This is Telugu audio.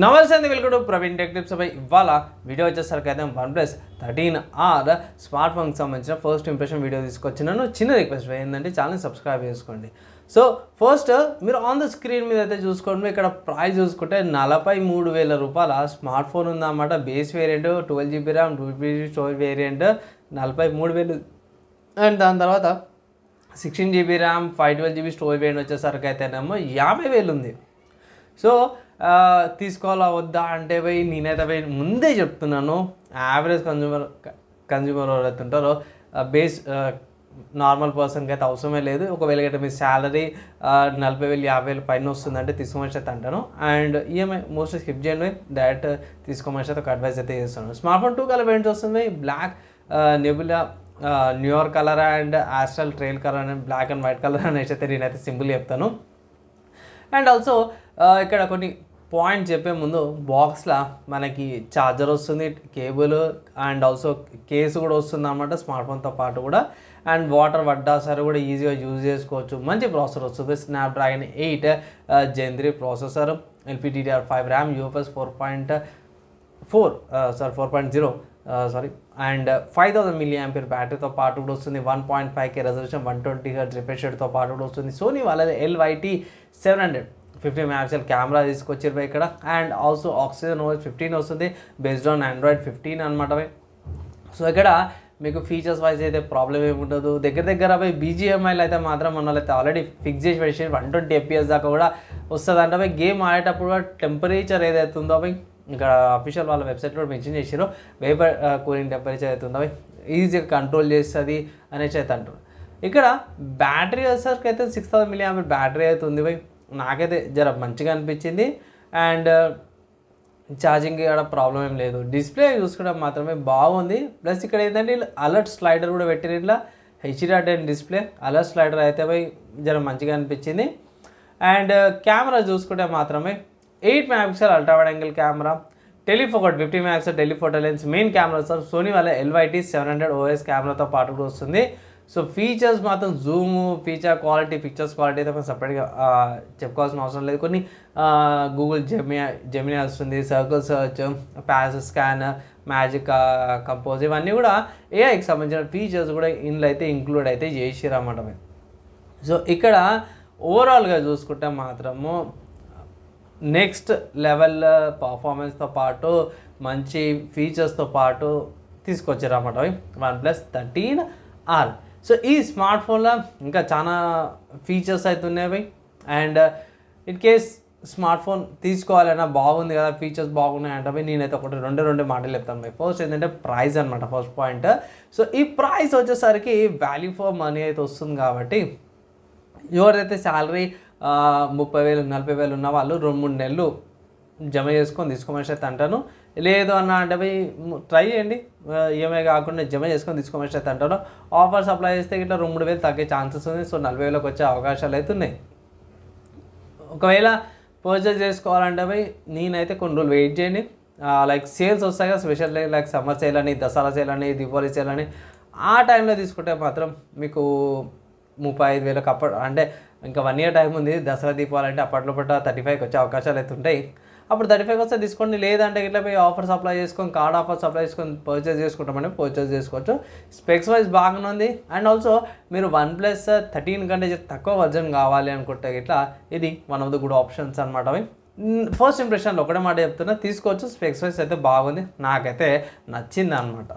నమస్తే అండి, welcome to Praveen tech tips. ఇవాళ వీడియో వచ్చేసరికి అయితే OnePlus 13R స్మార్ట్ ఫోన్కి సంబంధించిన ఫస్ట్ ఇంప్రెషన్ వీడియో తీసుకొచ్చినాను. చిన్న రిక్వెస్ట్ ఏంటంటే ఛానల్ సబ్స్క్రైబ్ చేసుకోండి. సో ఫస్ట్ మీరు ఆన్ ద స్క్రీన్ మీద అయితే చూసుకోండి. ఇక్కడ ప్రైస్ చూసుకుంటే 43,000 రూపాయల స్మార్ట్ ఫోన్ ఉందన్నమాట. Base variant 12GB RAM 2GB storage variant 43,000. And దాని తర్వాత 16GB RAM 512GB storage variant వచ్చేసరికి అయితేనేమో 50,000 ఉంది. సో తీసుకోవాలా వద్దా అంటే నేనైతే ముందే చెప్తున్నాను, యావరేజ్ కన్జ్యూమర్ ఎవరైతే ఉంటారో బేస్ నార్మల్ పర్సన్కి అయితే అవసరమే లేదు. ఒకవేళ అయితే మీ శాలరీ 40,000 50,000 పైన వస్తుందంటే తీసుకోమని అయితే అంటాను. అండ్ ఈఎంఐ మోస్ట్లీ స్కిప్ చేయండి, డైరెక్ట్ తీసుకోమని అయితే ఒక అడ్వైస్ అయితే చేస్తాను. స్మార్ట్ ఫోన్ 2 కలర్ వేరియంట్స్ వస్తుంది. Black nebula New York colour and astral trail colour and black and white colour అనేసి అయితే నేనైతే సింపుల్ చెప్తాను. అండ్ ఆల్సో ఇక్కడ కొన్ని పాయింట్స్ చెప్పే ముందు బాక్స్లో మనకి ఛార్జర్ వస్తుంది, కేబుల్ అండ్ ఆల్సో కేసు కూడా వస్తుంది అన్నమాట స్మార్ట్ ఫోన్తో పాటు కూడా. అండ్ వాటర్ పడ్డా సరే కూడా ఈజీగా యూజ్ చేసుకోవచ్చు. మంచి ప్రాసెసర్ వస్తుంది, Snapdragon 8 Gen 3 processor, LPDDR5 RAM, UFS 4.0 and 5000 mAh బ్యాటరీతో పాటు కూడా వస్తుంది. 1.5K రెజల్యూషన్ 120Hz రిఫ్రెష్ రేట్తో పాటు కూడా వస్తుంది. సోనీ వాళ్ళది LYT 700 50 MP కెమెరా తీసుకొచ్చారు ఇక్కడ. అండ్ ఆల్సో ఆక్సిజన్ OS 15 వస్తుంది, బేస్డ్ ఆన్ Android 15 అనమాట. సో ఇక్కడ మీకు ఫీచర్స్ వైజ్ అయితే ప్రాబ్లం ఏమి ఉండదు. దగ్గర BGMIలు అయితే మాత్రం మన అయితే ఆల్రెడీ ఫిక్స్ చేసి పెట్టేసి 120 FPS దాకా కూడా వస్తుంది అంటే గేమ్ ఆడేటప్పుడు కూడా టెంపరేచర్ ఏదైతే ఉందో ఇక్కడ అఫీషియల్ వాళ్ళ వెబ్సైట్లో కూడా మెన్షన్ చేసారు. వేపర్ కూలింగ్ టెంపరేచర్ అయితే ఉందో ఈజీగా కంట్రోల్ చేస్తుంది అనేసి అయితే అంటారు. ఇక్కడ బ్యాటరీ వచ్చేసరికి అయితే 6000 mAh బ్యాటరీ అయితే ఉంది. నాకైతే జర మంచిగా అనిపించింది. అండ్ ఛార్జింగ్ ఇక్కడ ప్రాబ్లం ఏం లేదు. డిస్ప్లే చూసుకోవడం మాత్రమే బాగుంది. ప్లస్ ఇక్కడ ఏంటంటే అలర్ట్ స్లైడర్ కూడా పెట్టిన ఇట్లా HDR10 డిస్ప్లే అలర్ట్ స్లైడర్ అయితే జర మంచిగా అనిపించింది. అండ్ కెమెరా చూసుకుంటే మాత్రమే 8 MP ultra wide angle camera, టెలిఫోకట్ 50 MP telephoto lens, main camera sir Sony వాళ్ళ LYT 700 OS కెమెరాతో పాటు కూడా వస్తుంది. సో ఫీచర్స్ మాత్రం zoom, feature quality, pictures quality అయితే మనం సపరేట్గా చెప్పుకోవాల్సిన అవసరం లేదు. కొన్ని గూగుల్ జెమినీ వస్తుంది, circle search, passive scan, magic compose, ఇవన్నీ కూడా ఏఐకి సంబంధించిన ఫీచర్స్ కూడా ఇందులో అయితే ఇంక్లూడ్ అయితే చేసిర్రు అన్నమాట. సో ఇక్కడ ఓవరాల్గా చూసుకుంటే మాత్రము నెక్స్ట్ లెవెల్ పర్ఫార్మెన్స్తో పాటు మంచి ఫీచర్స్తో పాటు తీసుకొచ్చారు అన్నమాట OnePlus 13R. సో ఈ స్మార్ట్ ఫోన్లో ఇంకా చాలా ఫీచర్స్ అయితే ఉన్నాయి. And in case smart phone తీసుకోవాలన్నా బాగుంది కదా, ఫీచర్స్ బాగున్నాయి అంటే నేనైతే ఒకటి రెండు మాటలు చెప్తాను. ఫస్ట్ ఏంటంటే ప్రైస్ అనమాట, ఫస్ట్ పాయింట్. సో ఈ ప్రైస్ వచ్చేసరికి వాల్యూ ఫర్ మనీ అయితే వస్తుంది కాబట్టి ఎవరైతే శాలరీ 30,000 40,000 ఉన్న వాళ్ళు 2-3 నెలలు జమ చేసుకొని తీసుకోమని అయితే అంటాను. లేదు అన్న అంటే ట్రై చేయండి, ఈఎంఐ కాకుండా జమ చేసుకొని తీసుకోమని అయితే అంటాను. ఆఫర్స్ అప్లై చేస్తే ఇట్లా 2-3,000 తగ్గే ఛాన్సెస్ ఉంది. సో 40,000కి వచ్చే అవకాశాలు అయితే ఉన్నాయి. ఒకవేళ పర్చేస్ చేసుకోవాలంటే నేనైతే కొన్ని రోజులు వెయిట్ చేయండి. లైక్ సేల్స్ వస్తాయి కదా, స్పెషల్ లైక్ సమ్మర్ సేల్ అని, దసరా సేల్ అని, దీపావళి సేల్ అని, ఆ టైంలో తీసుకుంటే మాత్రం మీకు 35,000కి అప్పుడు అంటే ఇంకా 1 year టైం ఉంది. దసరా దీపావళి అంటే అప్పట్లో 35కి వచ్చే అవకాశాలు అయితే ఉంటాయి. అప్పుడు 35 వస్తే తీసుకోండి. లేదంటే ఇట్లా పోయి ఆఫర్స్ అప్లై చేసుకొని, కార్డ్ ఆఫర్స్ అప్లై చేసుకొని పర్చేస్ చేసుకుంటామంటే పర్చేస్ చేసుకోవచ్చు. స్పెక్స్ వైజ్ బాగానే ఉంది. అండ్ ఆల్సో మీరు OnePlus 13 కంటే తక్కువ వర్జన్ కావాలి అనుకుంటే ఇట్లా ఇది one of the good options అనమాట. ఫస్ట్ ఇంప్రెషన్లో ఒకటే మాట చెప్తున్నా, తీసుకోవచ్చు. స్పెక్స్ వైజ్ అయితే బాగుంది, నాకైతే నచ్చింది అనమాట.